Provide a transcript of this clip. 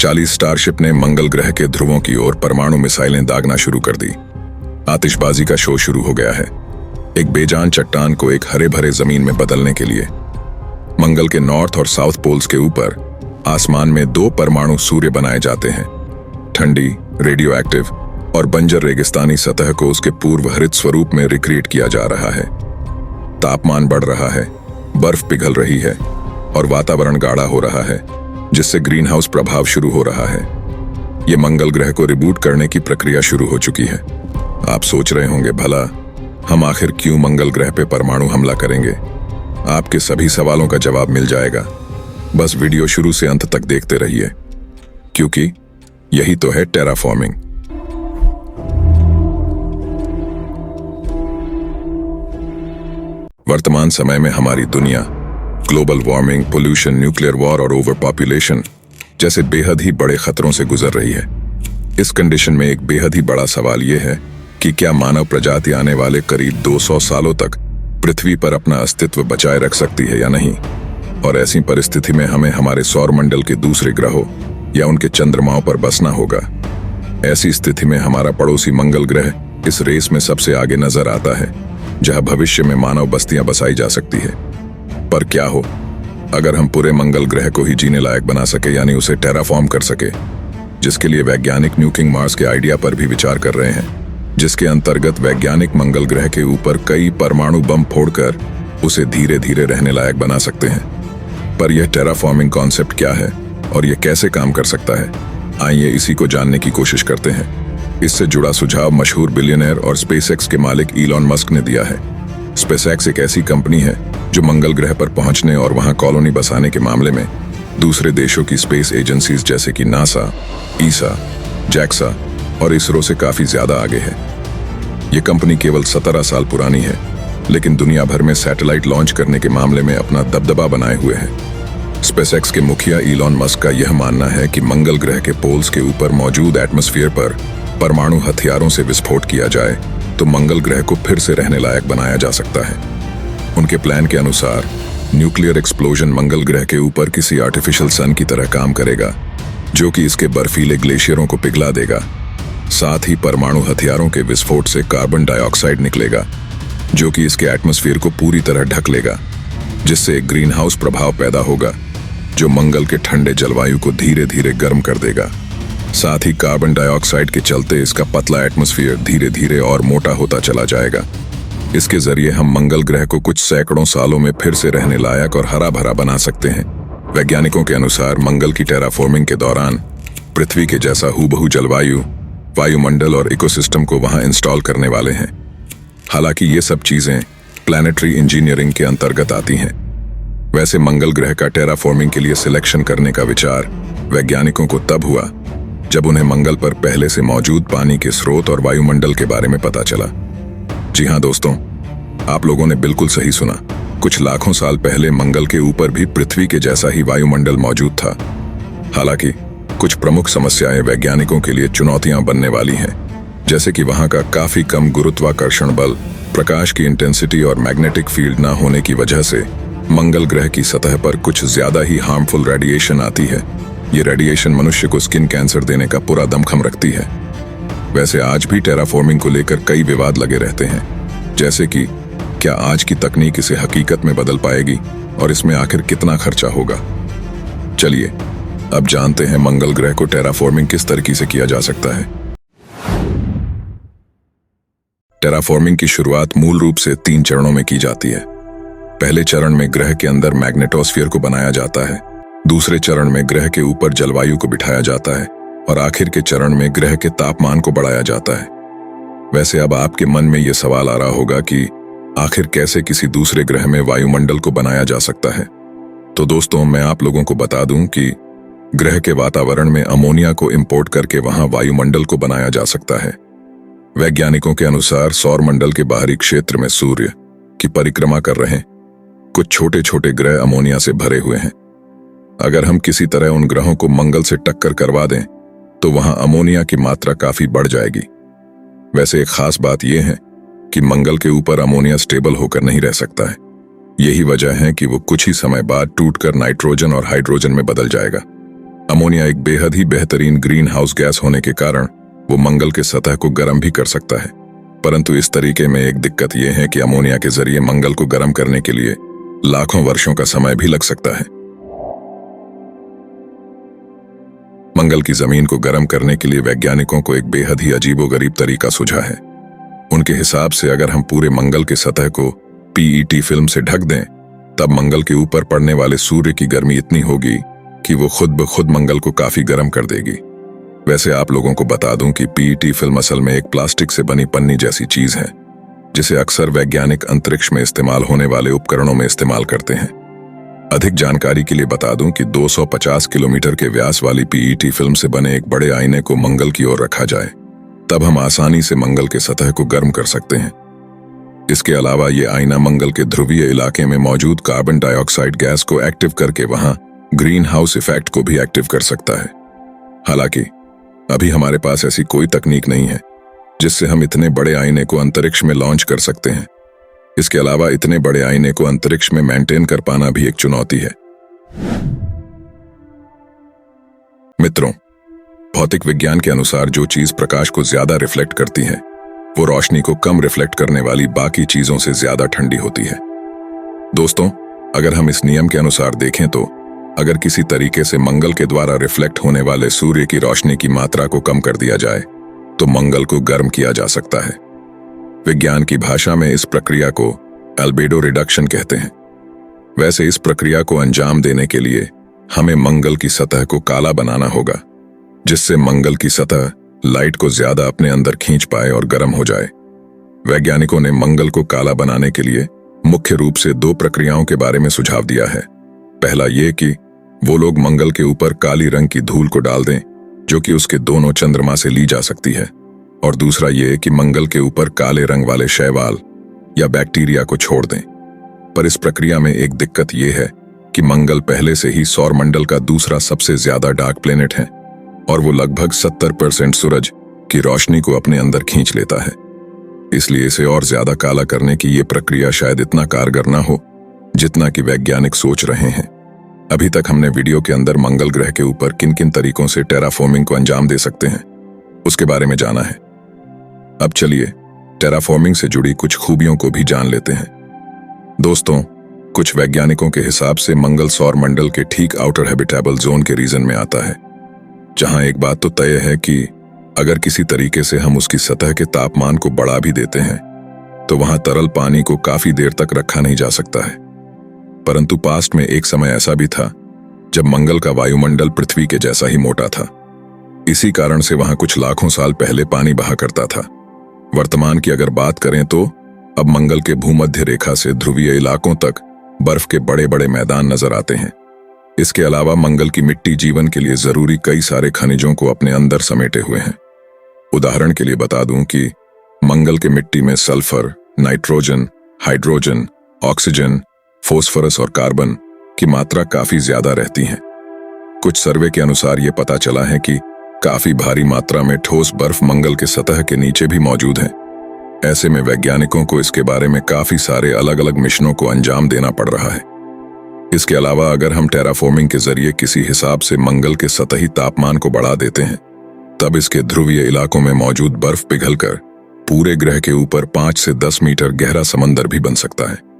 40 starship ने मंगल ग्रह के ध्रुवों की ओर परमाणु मिसाइलें दागना शुरू कर दी। आतिशबाजी का शो शुरू हो गया है, एक बेजान चट्टान को एक हरे भरे जमीन में बदलने के लिए। मंगल के नॉर्थ और साउथ पोल्स के ऊपर आसमान में 2 परमाणु सूर्य बनाए जाते हैं। ठंडी, रेडियो एक्टिव और बंजर रेगिस्तानी सतह को उसके पूर्व हरित स्वरूप में रिक्रिएट किया जा रहा है। तापमान बढ़ रहा है, बर्फ पिघल रही है और वातावरण गाढ़ा हो रहा है, जिससे ग्रीन हाउस प्रभाव शुरू हो रहा है। यह मंगल ग्रह को रिबूट करने की प्रक्रिया शुरू हो चुकी है। आप सोच रहे होंगे, भला हम आखिर क्यों मंगल ग्रह पे परमाणु हमला करेंगे? आपके सभी सवालों का जवाब मिल जाएगा। बस वीडियो शुरू से अंत तक देखते रहिए, क्योंकि यही तो है टेराफॉर्मिंग। वर्तमान समय में हमारी दुनिया global warming, pollution, nuclear war और ओवर पॉपुलेशन जैसे बेहद ही बड़े खतरों से गुजर रही है। इस कंडीशन में एक बेहद ही बड़ा सवाल यह है कि क्या मानव प्रजाति आने वाले करीब 200 सालों तक पृथ्वी पर अपना अस्तित्व बचाए रख सकती है या नहीं। और ऐसी परिस्थिति में हमें हमारे सौरमंडल के दूसरे ग्रहों या उनके चंद्रमाओं पर बसना होगा। ऐसी स्थिति में हमारा पड़ोसी मंगल ग्रह इस रेस में सबसे आगे नजर आता है, जहां भविष्य में मानव बस्तियां बसाई जा सकती है। पर क्या हो अगर हम पूरे मंगल ग्रह को ही जीने लायक बना सके, यानी उसे टेराफॉर्म कर सके, जिसके लिए वैज्ञानिक न्यूकिंग मार्स के आइडिया पर भी विचार कर रहे हैं, जिसके अंतर्गत वैज्ञानिक मंगल ग्रह के ऊपर कई परमाणु बम फोड़कर उसे धीरे धीरे रहने लायक बना सकते हैं। पर यह टेराफॉर्मिंग कॉन्सेप्ट क्या है और यह कैसे काम कर सकता है? आइए इसी को जानने की कोशिश करते हैं। इससे जुड़ा सुझाव मशहूर बिलियनर और स्पेसएक्स के मालिक इलॉन मस्क ने दिया है। स्पेसएक्स एक ऐसी कंपनी है जो मंगल ग्रह पर पहुंचने और वहां कॉलोनी बसाने के मामले में दूसरे देशों की स्पेस एजेंसीज जैसे कि नासा, ईसा, जैक्सा और इसरो से काफी ज्यादा आगे है। यह कंपनी केवल 17 साल पुरानी है, लेकिन दुनिया भर में सैटेलाइट लॉन्च करने के मामले में अपना दबदबा बनाए हुए है। स्पेसएक्स के मुखिया इलॉन मस्क का यह मानना है कि मंगल ग्रह के पोल्स के ऊपर मौजूद एटमॉस्फेयर पर परमाणु हथियारों से विस्फोट किया जाए तो मंगल ग्रह को फिर से रहने लायक बनाया जा सकता है। उनके प्लान के अनुसार न्यूक्लियर एक्सप्लोजन मंगल ग्रह के ऊपर किसी आर्टिफिशियल सन की तरह काम करेगा, जो कि इसके बर्फीले ग्लेशियरों को पिघला देगा। साथ ही परमाणु हथियारों के विस्फोट से कार्बन डाइऑक्साइड निकलेगा, जो कि इसके एटमॉस्फेयर को पूरी तरह ढक लेगा, जिससे एक ग्रीन हाउस प्रभाव पैदा होगा जो मंगल के ठंडे जलवायु को धीरे धीरे गर्म कर देगा। साथ ही कार्बन डाइऑक्साइड के चलते इसका पतला एटमॉस्फेयर धीरे धीरे और मोटा होता चला जाएगा। इसके जरिए हम मंगल ग्रह को कुछ सैकड़ों सालों में फिर से रहने लायक और हरा भरा बना सकते हैं। वैज्ञानिकों के अनुसार मंगल की टेराफॉर्मिंग के दौरान पृथ्वी के जैसा हूबहू जलवायु, वायुमंडल और इकोसिस्टम को वहां इंस्टॉल करने वाले हैं। हालांकि ये सब चीजें प्लैनेटरी इंजीनियरिंग के अंतर्गत आती हैं। वैसे मंगल ग्रह का टेराफॉर्मिंग के लिए सिलेक्शन करने का विचार वैज्ञानिकों को तब हुआ जब उन्हें मंगल पर पहले से मौजूद पानी के स्रोत और वायुमंडल के बारे में पता चला। जी हाँ दोस्तों, आप लोगों ने बिल्कुल सही सुना। कुछ लाखों साल पहले मंगल के ऊपर भी पृथ्वी के जैसा ही वायुमंडल मौजूद था। हालांकि कुछ प्रमुख समस्याएं वैज्ञानिकों के लिए चुनौतियां बनने वाली हैं, जैसे कि वहां का काफी कम गुरुत्वाकर्षण बल, प्रकाश की इंटेंसिटी और मैग्नेटिक फील्ड न होने की वजह से मंगल ग्रह की सतह पर कुछ ज्यादा ही हार्मफुल रेडिएशन आती है। ये रेडिएशन मनुष्य को स्किन कैंसर देने का पूरा दमखम रखती है। वैसे आज भी टेराफॉर्मिंग को लेकर कई विवाद लगे रहते हैं, जैसे कि क्या आज की तकनीक इसे हकीकत में बदल पाएगी और इसमें आखिर कितना खर्चा होगा। चलिए अब जानते हैं मंगल ग्रह को टेराफॉर्मिंग किस तरीके से किया जा सकता है। टेराफॉर्मिंग की शुरुआत मूल रूप से 3 चरणों में की जाती है। पहले चरण में ग्रह के अंदर मैग्नेटोस्फीयर को बनाया जाता है, दूसरे चरण में ग्रह के ऊपर जलवायु को बिठाया जाता है और आखिर के चरण में ग्रह के तापमान को बढ़ाया जाता है। वैसे अब आपके मन में यह सवाल आ रहा होगा कि आखिर कैसे किसी दूसरे ग्रह में वायुमंडल को बनाया जा सकता है। तो दोस्तों, मैं आप लोगों को बता दूं कि ग्रह के वातावरण में अमोनिया को इंपोर्ट करके वहां वायुमंडल को बनाया जा सकता है। वैज्ञानिकों के अनुसार सौरमंडल के बाहरी क्षेत्र में सूर्य की परिक्रमा कर रहे कुछ छोटे छोटे ग्रह अमोनिया से भरे हुए हैं। अगर हम किसी तरह उन ग्रहों को मंगल से टक्कर करवा दें तो वहां अमोनिया की मात्रा काफी बढ़ जाएगी। वैसे एक खास बात यह है कि मंगल के ऊपर अमोनिया स्टेबल होकर नहीं रह सकता है। यही वजह है कि वो कुछ ही समय बाद टूटकर नाइट्रोजन और हाइड्रोजन में बदल जाएगा। अमोनिया एक बेहद ही बेहतरीन ग्रीन हाउस गैस होने के कारण वो मंगल के सतह को गर्म भी कर सकता है, परंतु इस तरीके में एक दिक्कत यह है कि अमोनिया के जरिए मंगल को गर्म करने के लिए लाखों वर्षों का समय भी लग सकता है। मंगल की जमीन को गर्म करने के लिए वैज्ञानिकों को एक बेहद ही अजीबोगरीब तरीका सूझा है। उनके हिसाब से अगर हम पूरे मंगल के सतह को पीईटी फिल्म से ढक दें, तब मंगल के ऊपर पड़ने वाले सूर्य की गर्मी इतनी होगी कि वो खुद ब खुद मंगल को काफी गर्म कर देगी। वैसे आप लोगों को बता दूं कि पीईटी फिल्म असल में एक प्लास्टिक से बनी पन्नी जैसी चीज है, जिसे अक्सर वैज्ञानिक अंतरिक्ष में इस्तेमाल होने वाले उपकरणों में इस्तेमाल करते हैं। अधिक जानकारी के लिए बता दूं कि 250 किलोमीटर के व्यास वाली पीईटी फिल्म से बने एक बड़े आईने को मंगल की ओर रखा जाए, तब हम आसानी से मंगल के सतह को गर्म कर सकते हैं। इसके अलावा ये आईना मंगल के ध्रुवीय इलाके में मौजूद कार्बन डाइऑक्साइड गैस को एक्टिव करके वहां ग्रीन हाउस इफेक्ट को भी एक्टिव कर सकता है। हालांकि अभी हमारे पास ऐसी कोई तकनीक नहीं है जिससे हम इतने बड़े आईने को अंतरिक्ष में लॉन्च कर सकते हैं। इसके अलावा इतने बड़े आईने को अंतरिक्ष में मेंटेन कर पाना भी एक चुनौती है। मित्रों, भौतिक विज्ञान के अनुसार जो चीज प्रकाश को ज्यादा रिफ्लेक्ट करती है, वो रोशनी को कम रिफ्लेक्ट करने वाली बाकी चीजों से ज्यादा ठंडी होती है। दोस्तों, अगर हम इस नियम के अनुसार देखें तो अगर किसी तरीके से मंगल के द्वारा रिफ्लेक्ट होने वाले सूर्य की रोशनी की मात्रा को कम कर दिया जाए तो मंगल को गर्म किया जा सकता है। विज्ञान की भाषा में इस प्रक्रिया को एल्बेडो रिडक्शन कहते हैं। वैसे इस प्रक्रिया को अंजाम देने के लिए हमें मंगल की सतह को काला बनाना होगा, जिससे मंगल की सतह लाइट को ज्यादा अपने अंदर खींच पाए और गर्म हो जाए। वैज्ञानिकों ने मंगल को काला बनाने के लिए मुख्य रूप से 2 प्रक्रियाओं के बारे में सुझाव दिया है। पहला ये कि वो लोग मंगल के ऊपर काली रंग की धूल को डाल दें, जो कि उसके दोनों चंद्रमा से ली जा सकती है, और दूसरा ये कि मंगल के ऊपर काले रंग वाले शैवाल या बैक्टीरिया को छोड़ दें। पर इस प्रक्रिया में एक दिक्कत ये है कि मंगल पहले से ही सौरमंडल का दूसरा सबसे ज्यादा डार्क प्लेनेट है और वो लगभग 70% सूरज की रोशनी को अपने अंदर खींच लेता है। इसलिए इसे और ज्यादा काला करने की ये प्रक्रिया शायद इतना कारगर ना हो जितना कि वैज्ञानिक सोच रहे हैं। अभी तक हमने वीडियो के अंदर मंगल ग्रह के ऊपर किन किन तरीकों से टेराफॉर्मिंग को अंजाम दे सकते हैं उसके बारे में जाना है। अब चलिए टेराफॉर्मिंग से जुड़ी कुछ खूबियों को भी जान लेते हैं। दोस्तों, कुछ वैज्ञानिकों के हिसाब से मंगल सौरमंडल के ठीक आउटर हैबिटेबल जोन के रीजन में आता है, जहां एक बात तो तय है कि अगर किसी तरीके से हम उसकी सतह के तापमान को बढ़ा भी देते हैं तो वहां तरल पानी को काफी देर तक रखा नहीं जा सकता है। परंतु पास्ट में एक समय ऐसा भी था जब मंगल का वायुमंडल पृथ्वी के जैसा ही मोटा था। इसी कारण से वहां कुछ लाखों साल पहले पानी बहा करता था। वर्तमान की अगर बात करें तो अब मंगल के भूमध्य रेखा से ध्रुवीय इलाकों तक बर्फ के बड़े बड़े मैदान नजर आते हैं। इसके अलावा मंगल की मिट्टी जीवन के लिए जरूरी कई सारे खनिजों को अपने अंदर समेटे हुए हैं। उदाहरण के लिए बता दूं कि मंगल के मिट्टी में sulphur, nitrogen, hydrogen, oxygen, phosphorus और कार्बन की मात्रा काफी ज्यादा रहती है। कुछ सर्वे के अनुसार यह पता चला है कि काफी भारी मात्रा में ठोस बर्फ मंगल के सतह के नीचे भी मौजूद है। ऐसे में वैज्ञानिकों को इसके बारे में काफी सारे अलग अलग मिशनों को अंजाम देना पड़ रहा है। इसके अलावा अगर हम टेराफॉर्मिंग के जरिए किसी हिसाब से मंगल के सतही तापमान को बढ़ा देते हैं, तब इसके ध्रुवीय इलाकों में मौजूद बर्फ पिघलकर पूरे ग्रह के ऊपर 5 से 10 मीटर गहरा समंदर भी बन सकता है।